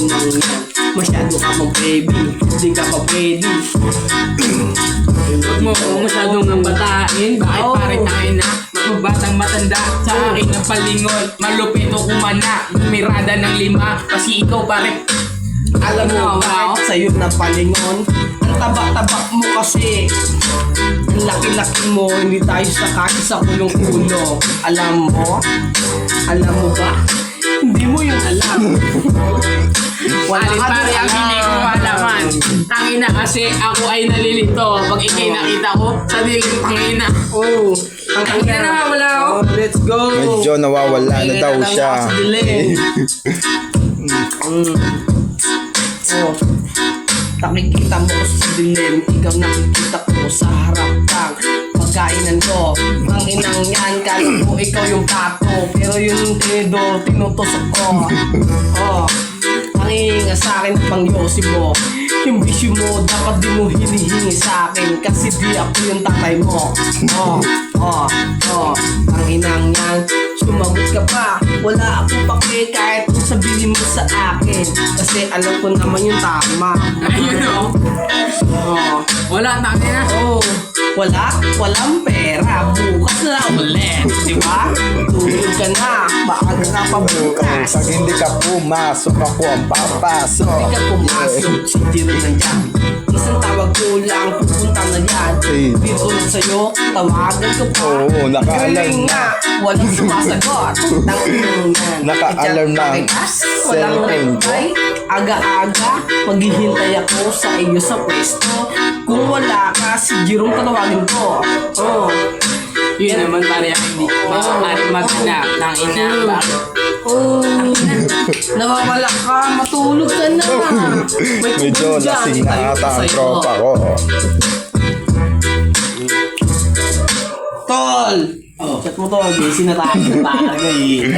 lumang yan. Masyado ka pang baby, di ka pa pwede. Huwag mo ako masyadong ambatain. Bakit pare tayo na mabatang matanda? Sa akin ang palingon, malupit o kumana. Mirada ng 5, kasi ikaw pare. Alam mo bakit sa'yo na palingon? Ang taba-taba mo kasi. Ang laki-laki mo, hindi tayo sakaki sa kulong-kulo. Alam mo? Alam mo ba? Hindi mo yung alam. Alin pare ang hindi ko malaman. Tangina kasi ako ay nalilito. Pag ikay nakita ko, sa dilim tangina. Oh, ang Tangina na wala ako. let's go. Medyo nawawala na daw siya. Sa dilim. Oh, nakikita mo ko sa dilim, ikaw nakikita ko sa harap kang pagkainan ko. Ang inang yan, kala ko ikaw yung tato, pero yung tinidor, tinutusok ko. Oh, ang hihinga sa akin pang yosi mo. Yung bisyo mo, dapat di mo hinihingi sa akin, kasi di ako yung tatay mo. Ang inang yan, sumagot ka pa. Wala akong pake kahit kung sabihin mo sa akin, kasi alam ko naman yung tama. Ayun o. Wala tangina. Oh, walang pera. Bukas na ulit, di ba? Tulog ka na, maaga ka pa bukas. Pag hindi ka pumasok, ako ang papasok. Hindi ka pumasok, si Jiro nandiyan. Isang tawag ko lang, pupunta na yan. Dito na sa'yo, tawagan ko pa. Oo, naka-alarm Galing nga, walang sumasagot. Tanginang yan. Naka-alarm na ang Walang cellphone ko. reply. Aga-aga, maghihintay ako sa iyo sa pwesto. Kung wala ka, si Jerome tatawagin ko. Oh. Yun naman pare ang hindi maaaring maghanap. Tangina. Bakit? Oh. Nawawala ka, matulog ka na. May Medyo tubig dyan, lasing itayo na ko ata ang sa'yo. tropa ko. Tol! Oh, chat mo to, busy na tayo. Talaga eh.